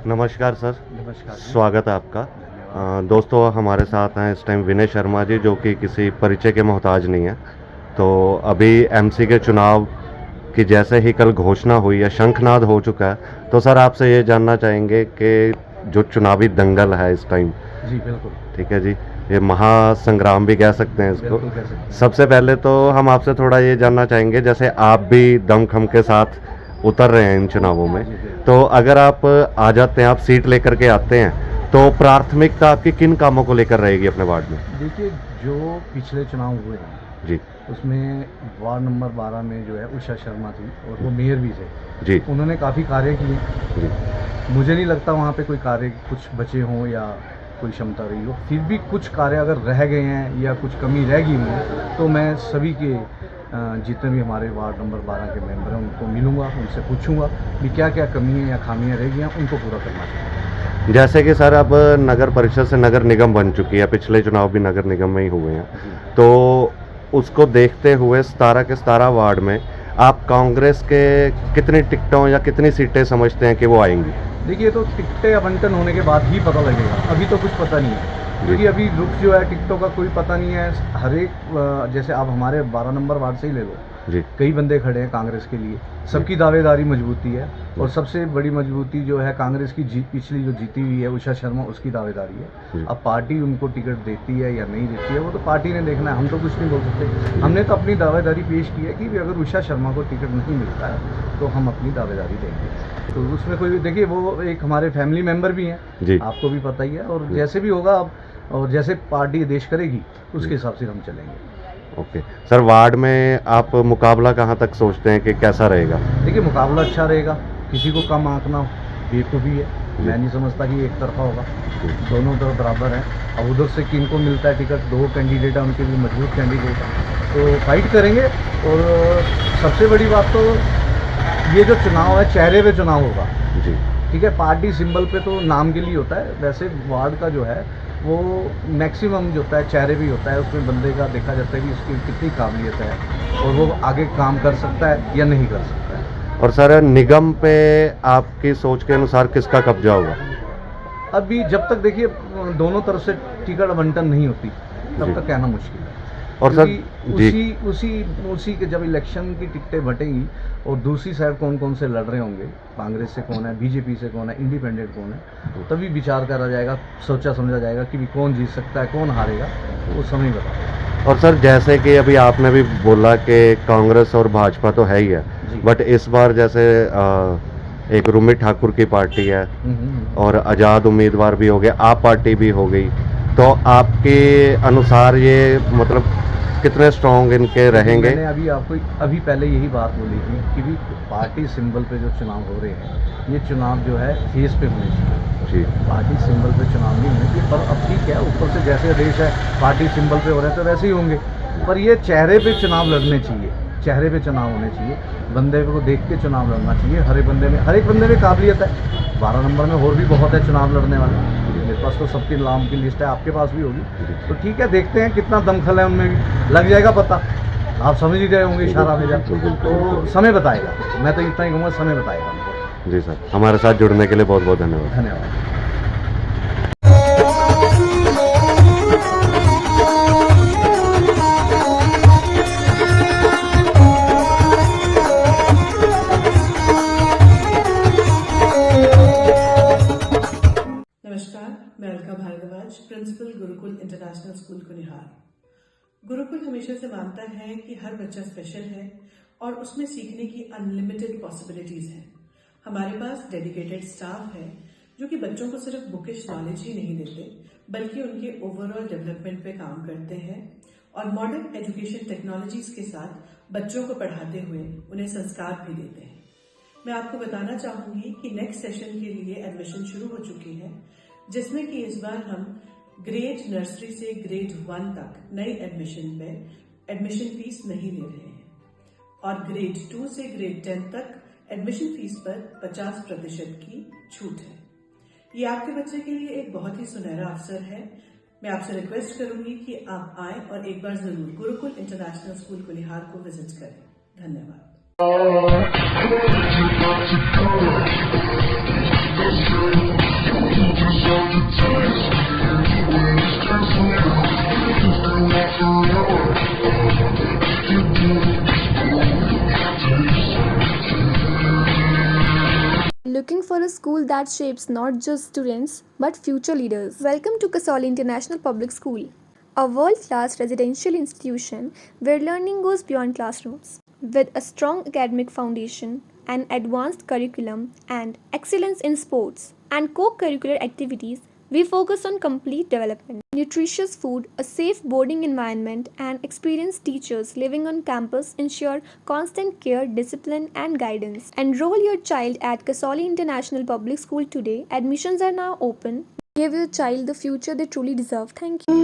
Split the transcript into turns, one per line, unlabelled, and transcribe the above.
नमस्कार सर।
नमस्कार जी।
स्वागत है आपका। दोस्तों हमारे साथ हैं इस टाइम विनय शर्मा जी, जो कि किसी परिचय के मोहताज नहीं है। तो अभी एमसी के चुनाव की जैसे ही कल घोषणा हुई है, शंखनाद हो चुका है, तो सर आपसे ये जानना चाहेंगे कि जो चुनावी दंगल है इस टाइम,
जी बिल्कुल।
ठीक है जी, ये महासंग्राम भी कह सकते हैं इसको।
बिल्कुल कह सकते हैं।
सबसे पहले तो हम आपसे थोड़ा ये जानना चाहेंगे, जैसे आप भी दमखम के साथ उतर रहे हैं इन चुनावों में,
जी बिल्कुल।
तो अगर आप आ जाते हैं, आप सीट लेकर के आते हैं, तो प्राथमिकता आपकी किन कामों को लेकर रहेगी अपने वार्ड में?
देखिए, जो पिछले चुनाव हुए हैं
जी
उसमें वार्ड नंबर 12 में जो है उषा शर्मा थी और वो मेयर भी थे।
जी
उन्होंने काफ़ी कार्य किए।
जी
मुझे नहीं लगता वहाँ पे कोई कार्य कुछ बचे हों या कोई क्षमता रही हो। फिर भी कुछ कार्य अगर रह गए हैं या कुछ कमी रह गई है तो मैं सभी के जितने भी हमारे वार्ड नंबर 12 के मेंबर हैं उनको मिलूँगा, उनसे पूछूँगा कि क्या क्या कमी है या खामियाँ रह गई हैं, उनको पूरा करना चाहिए।
जैसे कि सर अब नगर परिषद से नगर निगम बन चुकी है, पिछले चुनाव भी नगर निगम में ही हुए हैं, तो उसको देखते हुए 17 के 17 वार्ड में आप कांग्रेस के कितनी टिकटों या कितनी सीटें समझते हैं कि वो आएंगी?
देखिए, तो टिकटें आवंटन होने के बाद ही पता लगेगा, अभी तो कुछ पता नहीं है। क्योंकि अभी रुख जो है टिकटों का कोई पता नहीं है। हर एक जैसे आप हमारे 12 नंबर वार्ड से ही ले लो,
जी
कई बंदे खड़े हैं कांग्रेस के लिए, सबकी दावेदारी मजबूती है। और सबसे बड़ी मजबूती जो है कांग्रेस की पिछली जो जीती हुई है उषा शर्मा, उसकी दावेदारी है। अब पार्टी उनको टिकट देती है या नहीं देती है वो तो पार्टी ने देखना है, हम तो कुछ नहीं बोल सकते। हमने तो अपनी दावेदारी पेश की है कि अगर उषा शर्मा को टिकट नहीं मिलता है तो हम अपनी दावेदारी देंगे। तो उसमें कोई, देखिए वो एक हमारे फैमिली मेम्बर भी हैं, आपको भी पता ही है। और जैसे भी होगा अब, और जैसे पार्टी आदेश करेगी उसके हिसाब से हम चलेंगे।
ओके सर, वार्ड में आप मुकाबला कहाँ तक सोचते हैं कि कैसा रहेगा?
देखिए, मुकाबला अच्छा रहेगा, किसी को कम आंकना बेवकूफ़ी है। मैं नहीं समझता कि एक तरफा होगा, दोनों तरफ बराबर हैं। अब उधर से किन को मिलता है टिकट, दो कैंडिडेट हैं, उनके भी मजबूत कैंडिडेट हैं, तो फाइट करेंगे। और सबसे बड़ी बात तो ये जो चुनाव है चेहरे पे चुनाव होगा
जी,
ठीक है। पार्टी सिंबल पे तो नाम के लिए होता है, वैसे वार्ड का जो है वो मैक्सिमम जो होता है चेहरे भी होता है। उसमें बंदे का देखा जाता है कि उसकी कितनी काबिलियत है और वो आगे काम कर सकता है या नहीं कर सकता है।
और सर निगम पे आपकी सोच के अनुसार किसका कब्जा होगा?
अभी जब तक देखिए दोनों तरफ से टिकट आवंटन नहीं होती तब तक कहना मुश्किल है।
और सर
उसी के जब इलेक्शन की टिकटें बटेंगी और दूसरी साइड कौन कौन से लड़ रहे होंगे, कांग्रेस से कौन है, बीजेपी से कौन है, इंडिपेंडेंट कौन है, तभी विचार करा जाएगा, सोचा समझा जाएगा कि भी कौन जीत सकता है, कौन हारेगा, वो समय बताएगा।
और सर जैसे कि अभी आपने भी बोला कि कांग्रेस और भाजपा तो है ही है, बट इस बार जैसे एक रूमी ठाकुर की पार्टी है और आज़ाद उम्मीदवार भी हो गए, आप पार्टी भी हो गई, तो आपके अनुसार ये मतलब कितने स्ट्रॉन्ग इनके रहेंगे?
मैंने अभी पहले यही बात बोली थी कि भी पार्टी सिंबल पे जो चुनाव हो रहे हैं, ये चुनाव जो है फेस पे होने चाहिए
जी,
पार्टी सिंबल पे चुनाव नहीं होने चाहिए। पर अब ठीक है, ऊपर से जैसे देश है पार्टी सिंबल पे हो रहे हैं तो वैसे ही होंगे, पर ये चेहरे पे चुनाव लड़ने चाहिए, चेहरे पे चुनाव होने चाहिए, बंदे को देख के चुनाव लड़ना चाहिए। हर एक बंदे में काबिलियत है। 12 नंबर में और भी बहुत है चुनाव लड़ने वाले, मेरे पास तो सबके नाम की लिस्ट है, आपके पास भी होगी। तो ठीक है, देखते हैं कितना दमखल है उनमें भी, लग जाएगा पता। आप समझ ही गए होंगे इशारा भेजा, तो समय बताएगा। मैं तो इतना ही कहूँगा, समय बताएगा हमको।
जी सर, हमारे साथ जुड़ने के लिए बहुत बहुत धन्यवाद।
धन्यवाद।
नमस्कार, मैं Alka Bhardwaj, principal Gurukul international school Kunihar. Gurukul हमेशा से मानता है कि हर बच्चा स्पेशल है और उसमें सीखने की अनलिमिटेड पॉसिबिलिटीज हैं। हमारे पास डेडिकेटेड स्टाफ है जो कि बच्चों को सिर्फ बुकिश नॉलेज ही नहीं देते, बल्कि उनके ओवरऑल डेवलपमेंट पे काम करते हैं और मॉडर्न एजुकेशन टेक्नोलॉजीज के साथ बच्चों को पढ़ाते हुए उन्हें संस्कार भी देते हैं। मैं आपको बताना चाहूंगी कि नेक्स्ट सेशन के लिए एडमिशन शुरू हो चुकी है, जिसमें कि इस बार हम ग्रेड नर्सरी से ग्रेड 1 तक नई एडमिशन पे एडमिशन फीस नहीं ले रहे हैं और ग्रेड 2 से ग्रेड 10 तक एडमिशन फीस पर 50% की छूट है। ये आपके बच्चे के लिए एक बहुत ही सुनहरा अवसर है। मैं आपसे रिक्वेस्ट करूंगी कि आप आए और एक बार जरूर गुरुकुल इंटरनेशनल स्कूल कुनिहार को विजिट करें। धन्यवाद।
Let's go. looking for a school that shapes not just students but future leaders. Welcome to Kasauli International Public School, a world-class residential institution where learning goes beyond classrooms. With a strong academic foundation, an advanced curriculum, and excellence in sports and co-curricular activities, we focus on complete development. Nutritious food, a safe boarding environment, and experienced teachers living on campus ensure constant care, discipline, and guidance. Enroll your child at Kasauli International Public School today. Admissions are now open. Give your child the future they truly deserve. Thank you.